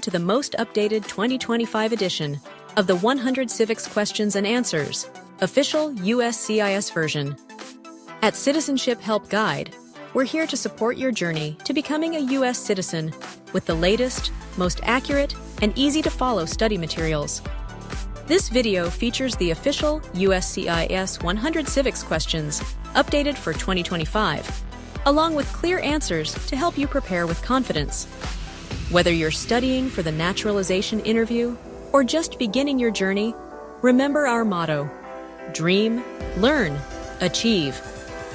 to the most updated 2025 edition of the 100 Civics Questions and Answers, official USCIS version. At Citizenship Help Guide, we're here to support your journey to becoming a U.S. citizen with the latest, most accurate, and easy-to-follow study materials. This video features the official USCIS 100 Civics Questions, updated for 2025, along with clear answers to help you prepare with confidence. Whether you're studying for the naturalization interview or just beginning your journey, remember our motto: dream, learn, achieve.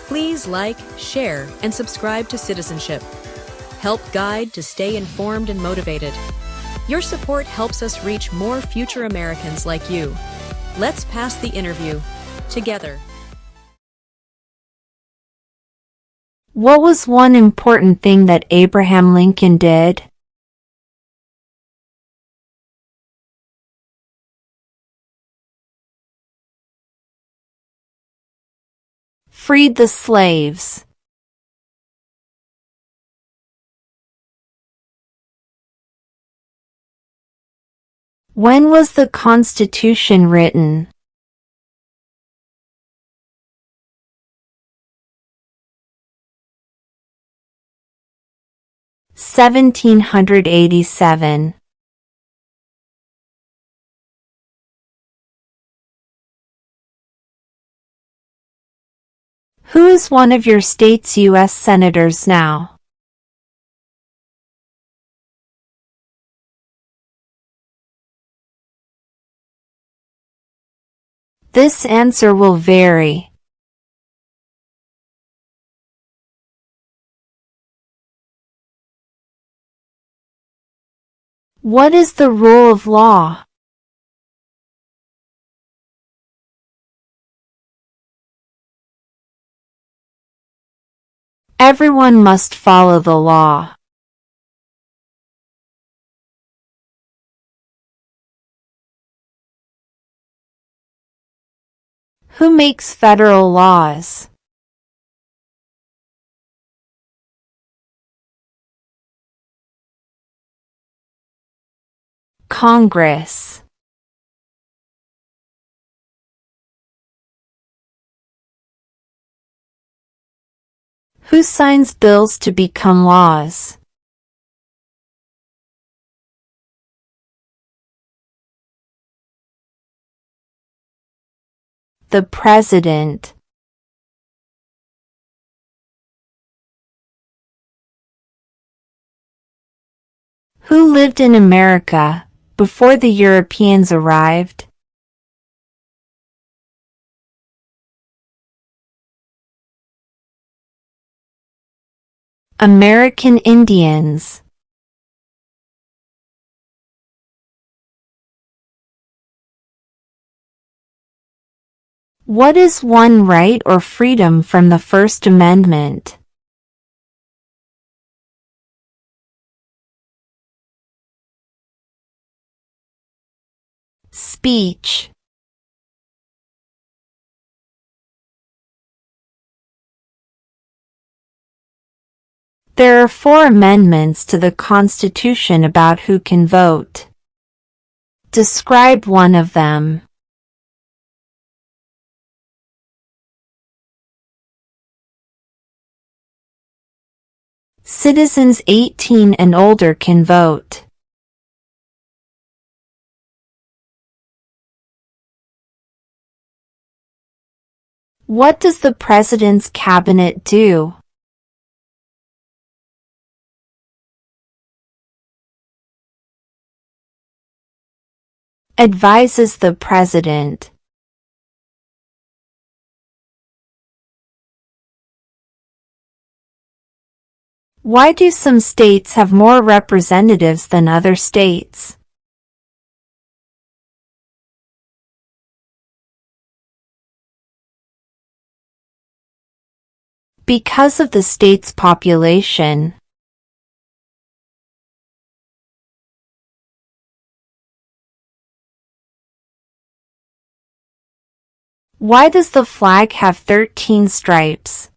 Please like, share, and subscribe to Citizenship Help Guide to stay informed and motivated. Your support helps us reach more future Americans like you. Let's pass the interview together. What was one important thing that Abraham Lincoln did? Freed the slaves. When was the Constitution written? (1787). Who is one of your state's U.S. senators now? This answer will vary. What is the rule of law? Everyone must follow the law. Who makes federal laws? Congress. Who signs bills to become laws? The President. Who lived in America before the Europeans arrived? American Indians. What is one right or freedom from the First Amendment? Speech. There are 4 amendments to the Constitution about who can vote. Describe one of them. Citizens 18 and older can vote. What does the President's cabinet do? Advises the President. Why do some states have more representatives than other states? Because of the state's population. Why does the flag have 13 stripes?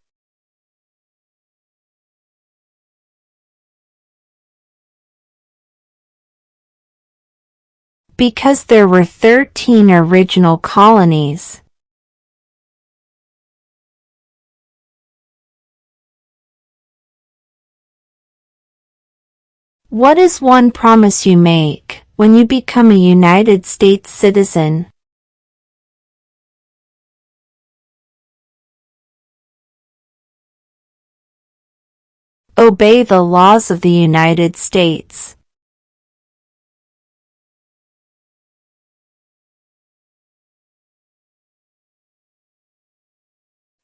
Because there were 13 original colonies. What is one promise you make when you become a United States citizen? Obey the laws of the United States.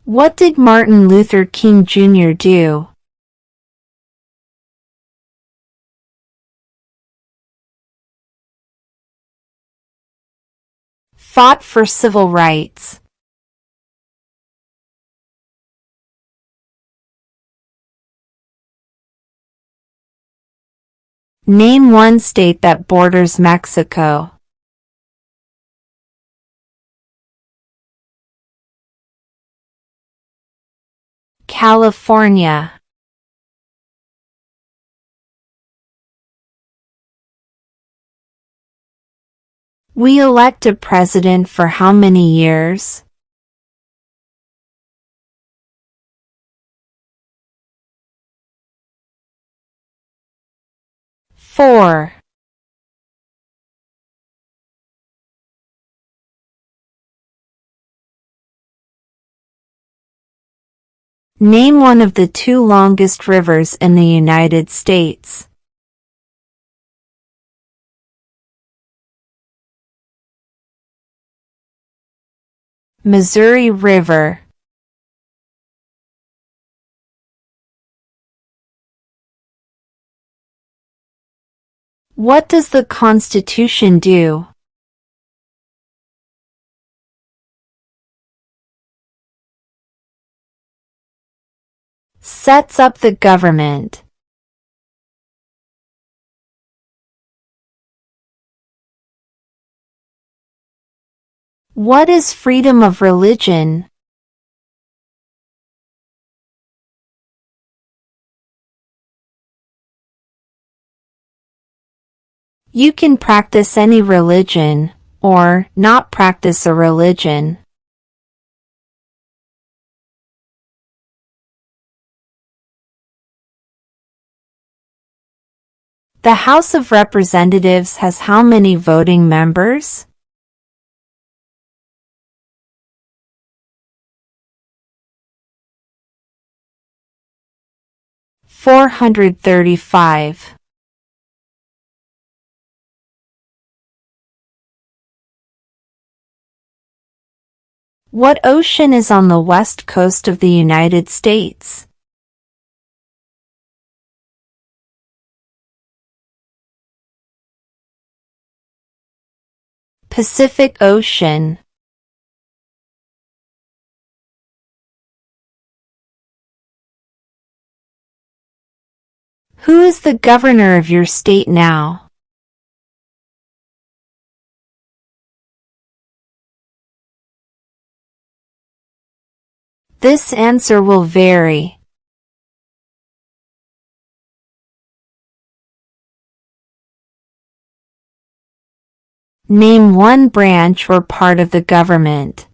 What did Martin Luther King Jr. do? Fought for civil rights. Name one state that borders Mexico. California. We elect a president for how many years? 4. Name one of the 2 longest rivers in the United States. Missouri River. What does the Constitution do? Sets up the government. What is freedom of religion? You can practice any religion, or not practice a religion. The House of Representatives has how many voting members? $435. What ocean is on the west coast of the United States? Pacific Ocean. Who is the governor of your state now? This answer will vary. Name one branch or part of the government.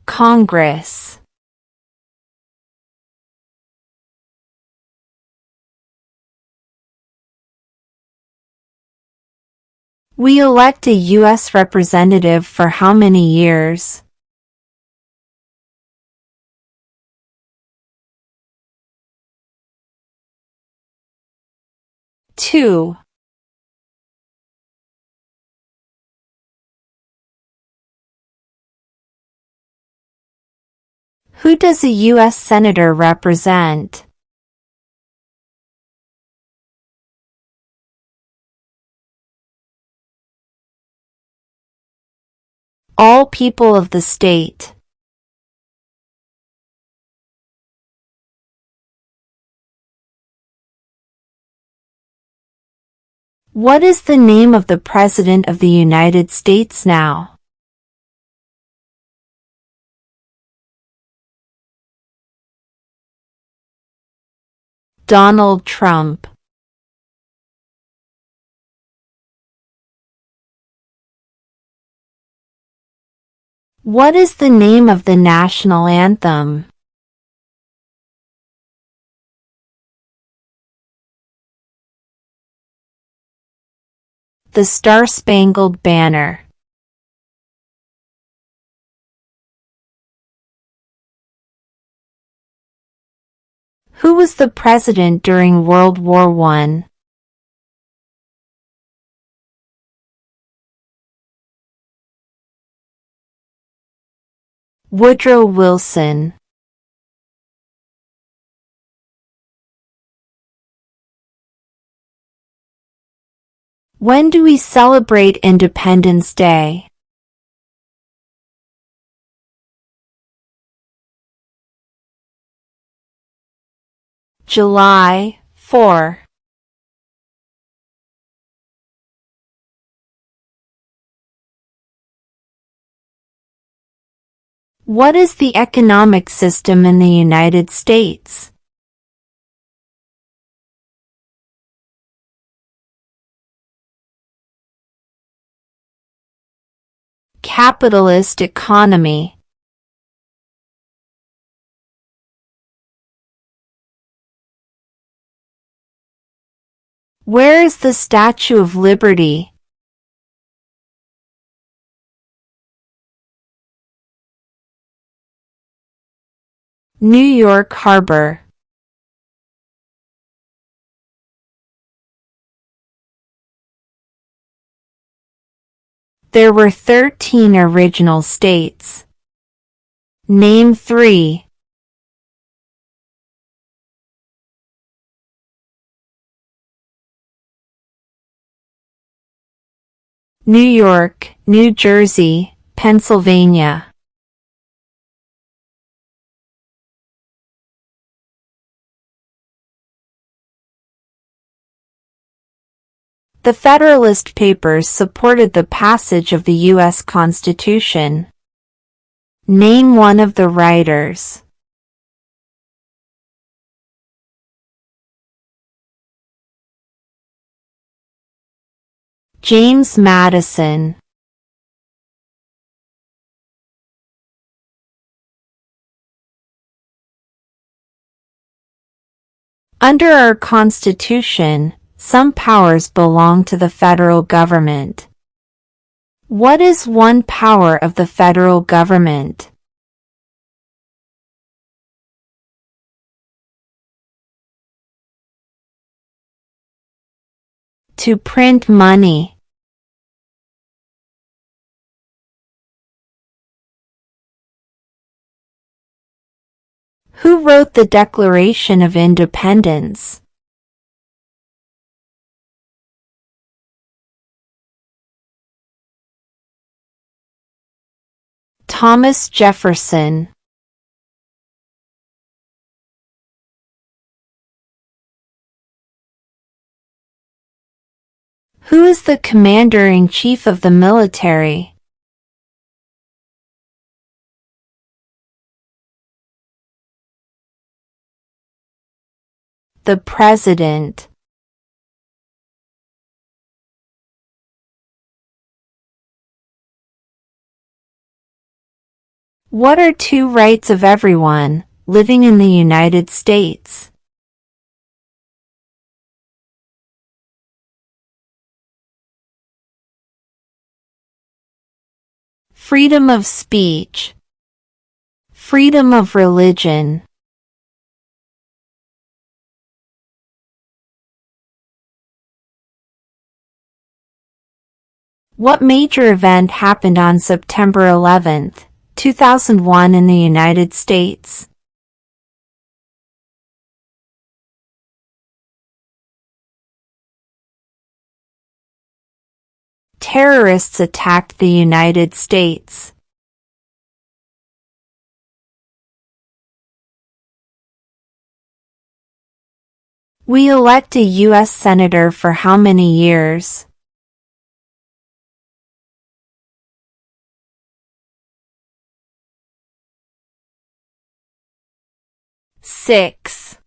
Congress. We elect a U.S. representative for how many years? 2. Who does a U.S. Senator represent? All people of the state. What is the name of the President of the United States now? Donald Trump. What is the name of the national anthem? The Star-Spangled Banner. Who was the president during World War I? Woodrow Wilson. When do we celebrate Independence Day? July 4. What is the economic system in the United States? Capitalist economy. Where is the Statue of Liberty? New York Harbor. There were 13 original states. Name 3. New York, New Jersey, Pennsylvania. The Federalist Papers supported the passage of the U.S. Constitution. Name one of the writers. James Madison. Under our Constitution, some powers belong to the federal government. What is one power of the federal government? To print money. Who wrote the Declaration of Independence? Thomas Jefferson. Who is the Commander-in-Chief of the military? The President. What are two rights of everyone living in the United States? Freedom of speech. Freedom of religion. What major event happened on September 11, 2001 in the United States? Terrorists attacked the United States. We elect a U.S. Senator for how many years? 6.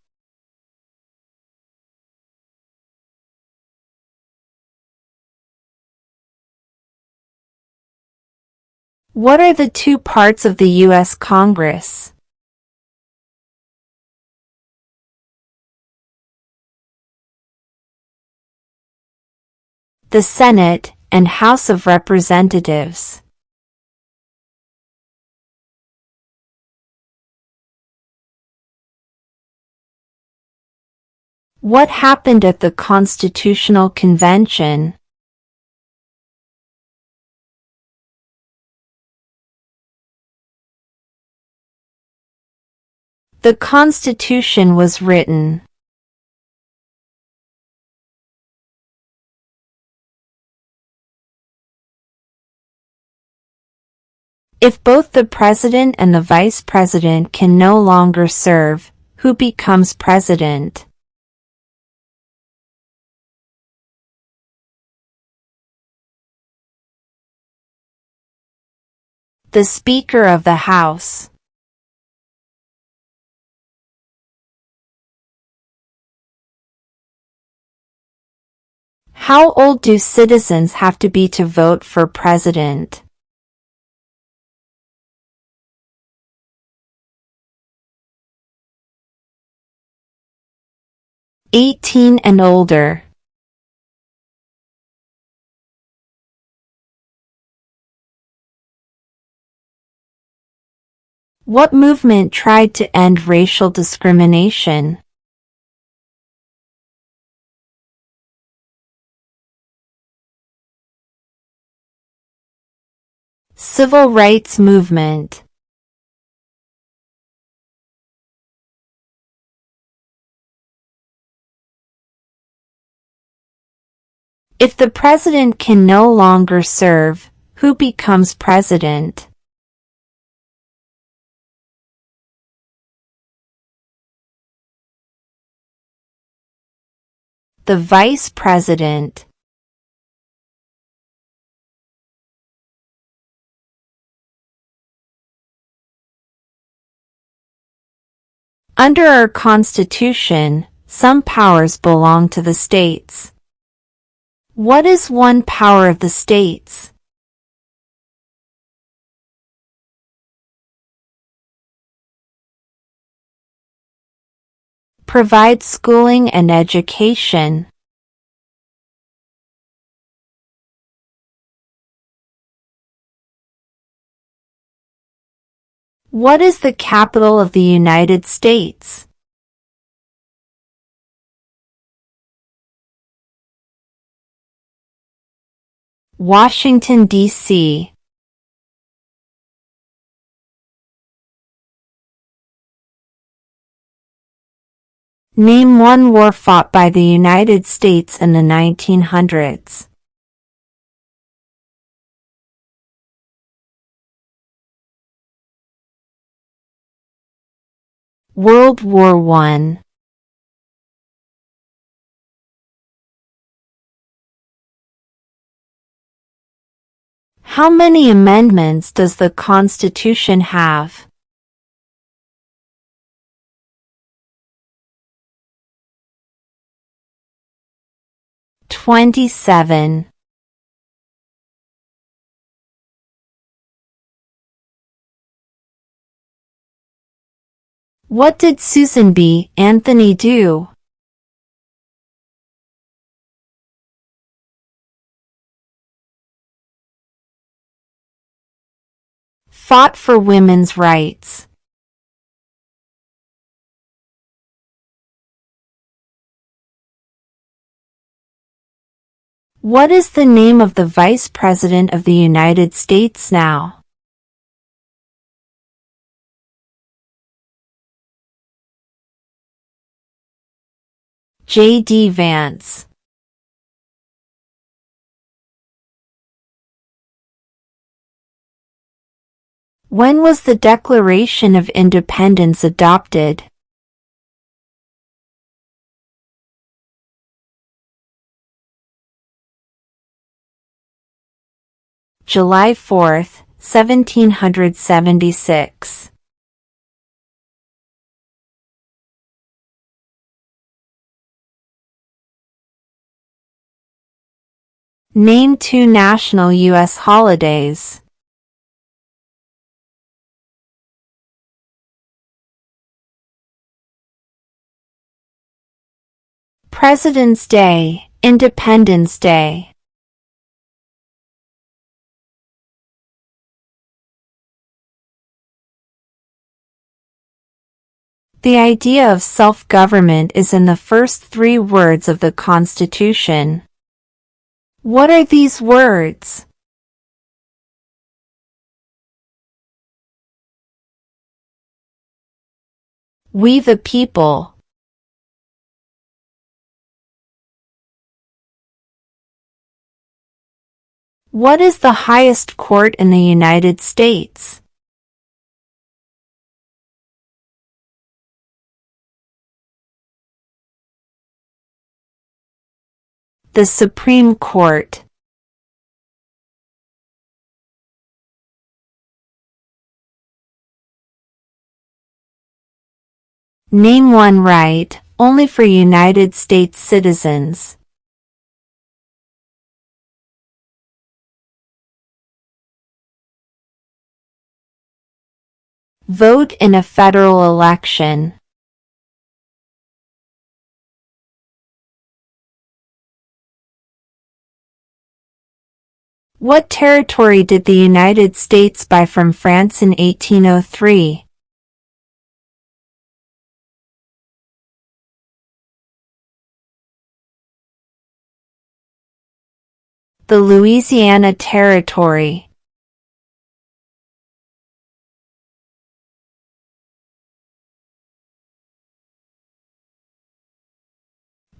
What are the two parts of the U.S. Congress? The Senate and House of Representatives. What happened at the Constitutional Convention? The Constitution was written. If both the president and the vice president can no longer serve, who becomes president? The Speaker of the House. How old do citizens have to be to vote for president? 18 and older. What movement tried to end racial discrimination? Civil rights movement. If the president can no longer serve, who becomes president? The vice president. Under our Constitution, some powers belong to the states. What is one power of the states? Provide schooling and education. What is the capital of the United States? Washington, D.C. Name one war fought by the United States in the 1900s. World War I. How many amendments does the Constitution have? 27. What did Susan B. Anthony do? Fought for women's rights. What is the name of the Vice President of the United States now? J.D. Vance. When was the Declaration of Independence adopted? July 4, 1776. Name two national U.S. holidays. President's Day, Independence Day. The idea of self-government is in the first 3 words of the Constitution. What are these words? We the people. What is the highest court in the United States? The Supreme Court. Name one right, only for United States citizens. Vote in a federal election. What territory did the United States buy from France in 1803? The Louisiana Territory.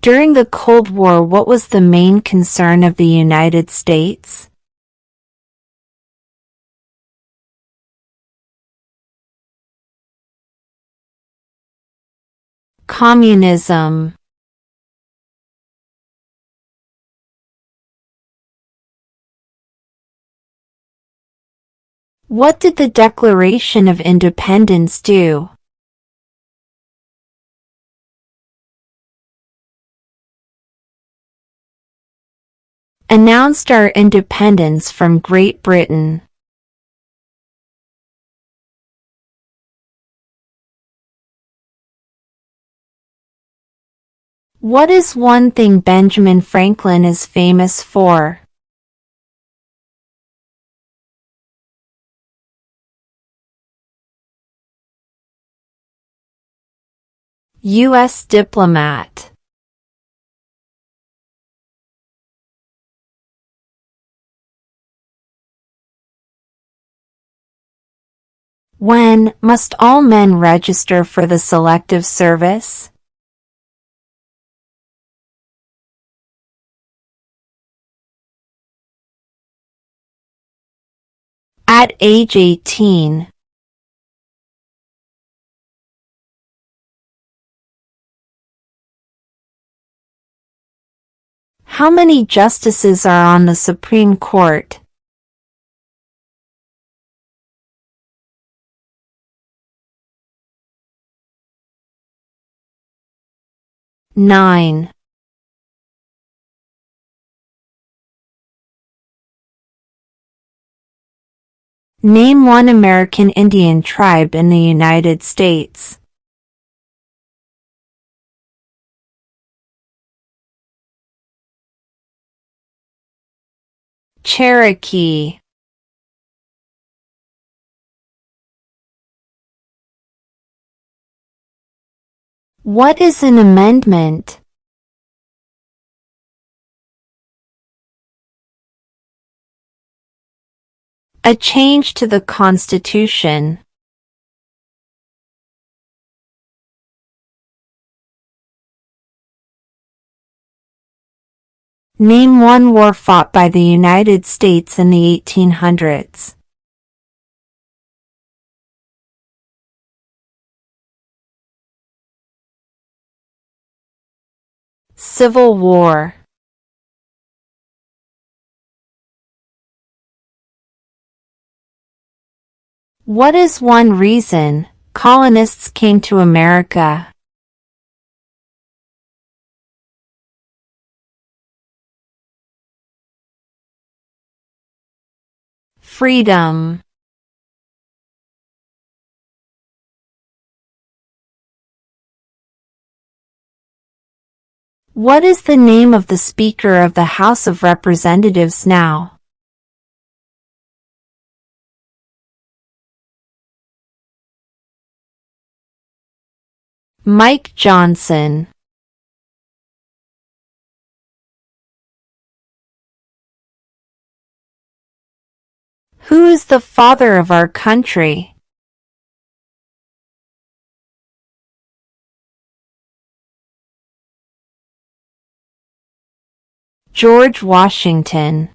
During the Cold War, what was the main concern of the United States? Communism. What did the Declaration of Independence do? Announced our independence from Great Britain. What is one thing Benjamin Franklin is famous for? U.S. diplomat. When must all men register for the Selective Service? At age 18. How many justices are on the Supreme Court? 9. Name one American Indian tribe in the United States. Cherokee. What is an amendment? A change to the Constitution. Name one war fought by the United States in the 1800s. Civil War. What is one reason colonists came to America? Freedom. What is the name of the Speaker of the House of Representatives now? Mike Johnson. Who is the father of our country? George Washington.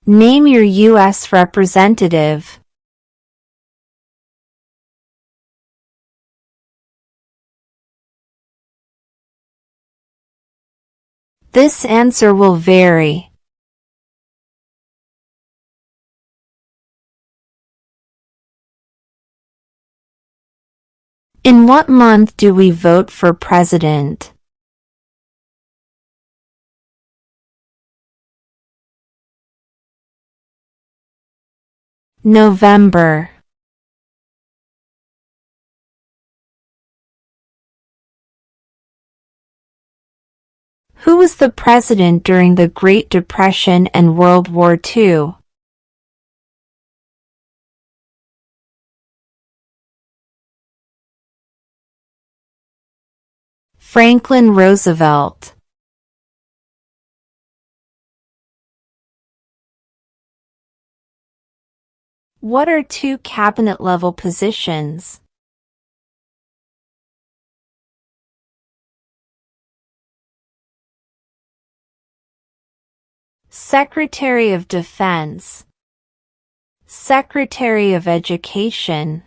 Name your U.S. representative. This answer will vary. In what month do we vote for president? November. Who was the president during the Great Depression and World War II? Franklin Roosevelt. What are two cabinet-level positions? Secretary of Defense, Secretary of Education.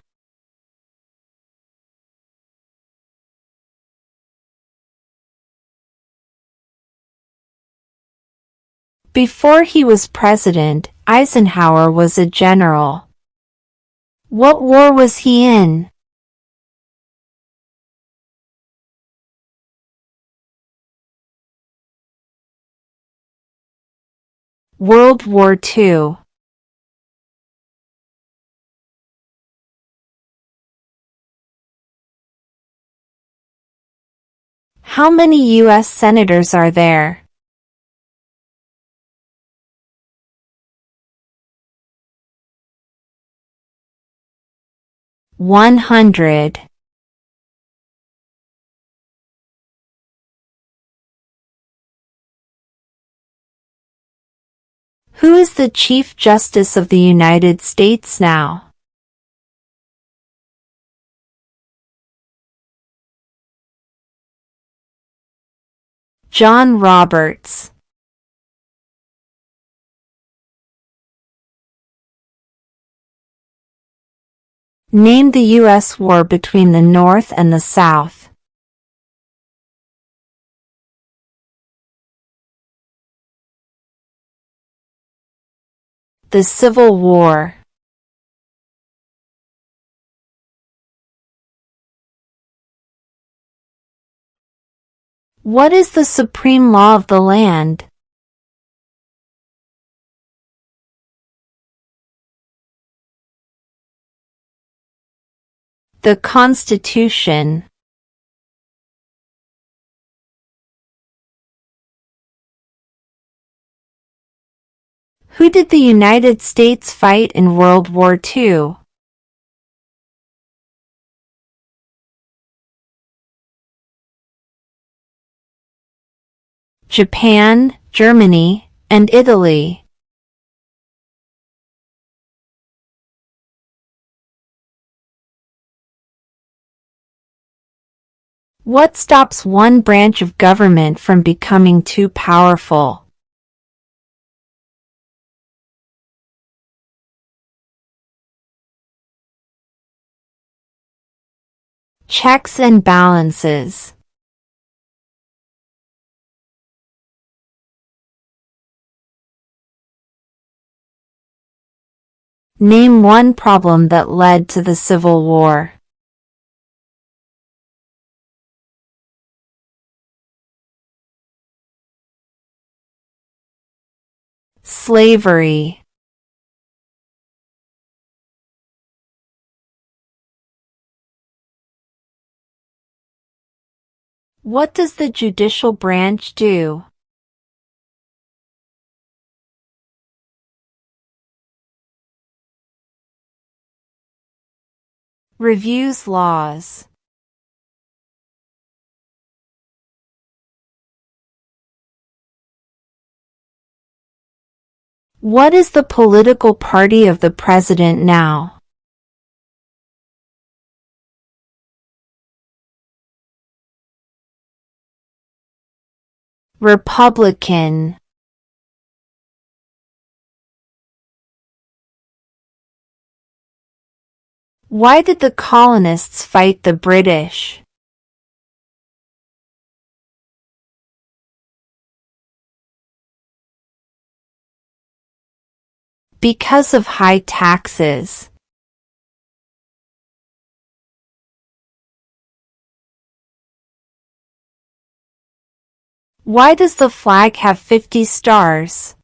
Before he was president, Eisenhower was a general. What war was he in? World War II. How many U.S. senators are there? 100. Who is the Chief Justice of the United States now? John Roberts. Name the U.S. war between the North and the South. The Civil War. What is the supreme law of the land? The Constitution. Who did the United States fight in World War II? Japan, Germany, and Italy. What stops one branch of government from becoming too powerful? Checks and balances. Name one problem that led to the Civil War. Slavery. What does the judicial branch do? Reviews laws. What is the political party of the president now? Republican. Why did the colonists fight the British? Because of high taxes. Why does the flag have 50 stars?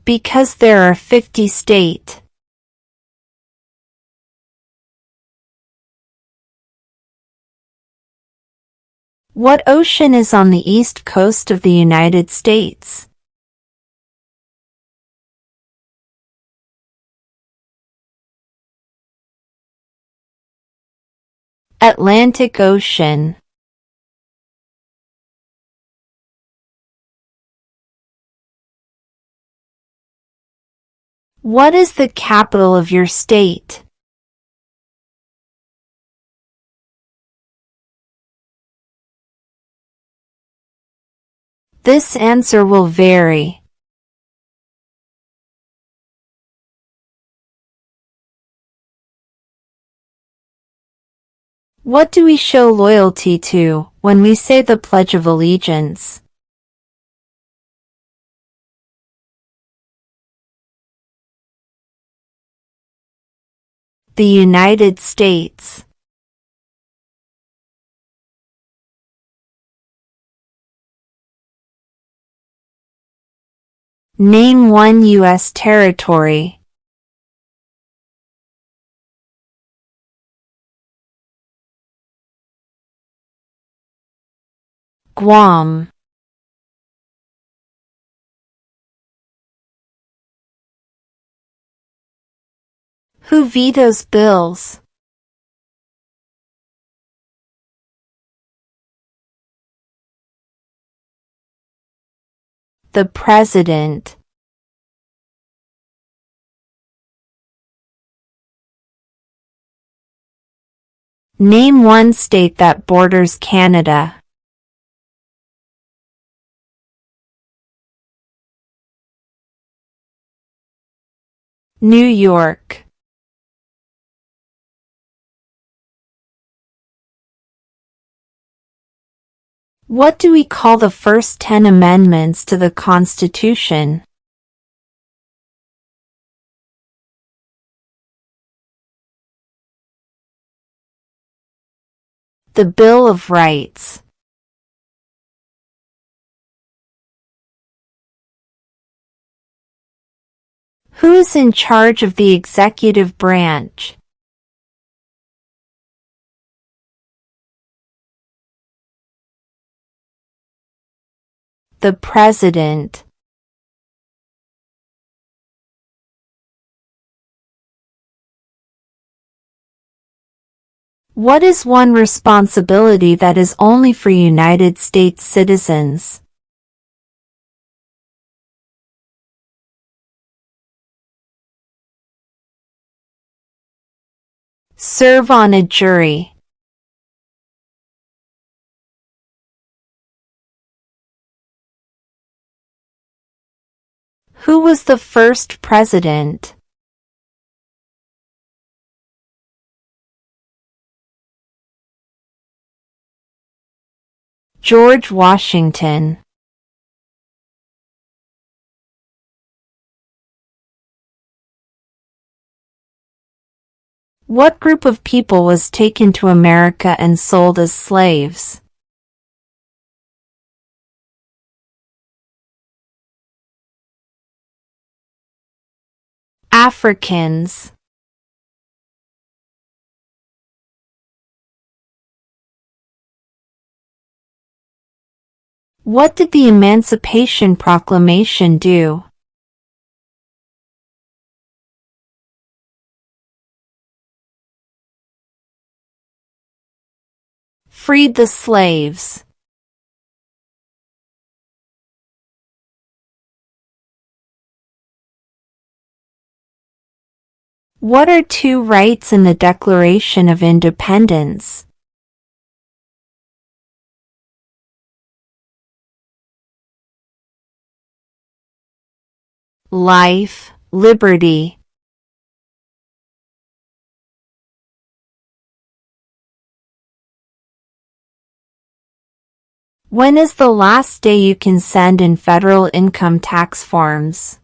Because there are 50 states. What ocean is on the east coast of the United States? Atlantic Ocean. What is the capital of your state? This answer will vary. What do we show loyalty to when we say the Pledge of Allegiance? The United States. Name one U.S. territory. Guam. Who vetoes bills? The President. Name one state that borders Canada. New York. What do we call the first 10 amendments to the Constitution? The Bill of Rights. Who is in charge of the executive branch? The President. What is one responsibility that is only for United States citizens? Serve on a jury. Who was the first president? George Washington. What group of people was taken to America and sold as slaves? Africans. What did the Emancipation Proclamation do? Freed the slaves. What are two rights in the Declaration of Independence? Life, liberty. When is the last day you can send in federal income tax forms?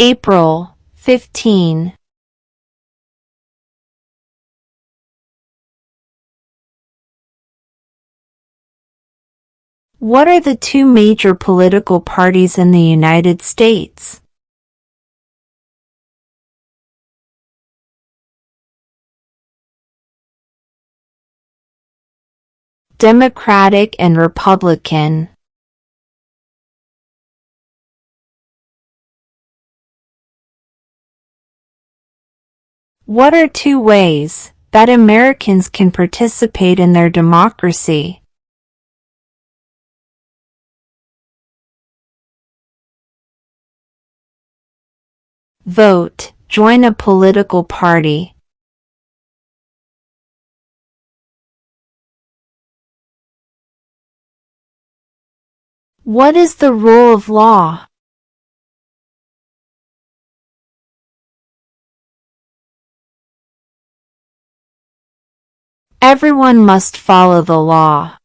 April 15. What are the two major political parties in the United States? Democratic and Republican. What are two ways that Americans can participate in their democracy? Vote, join a political party. What is the rule of law? Everyone must follow the law.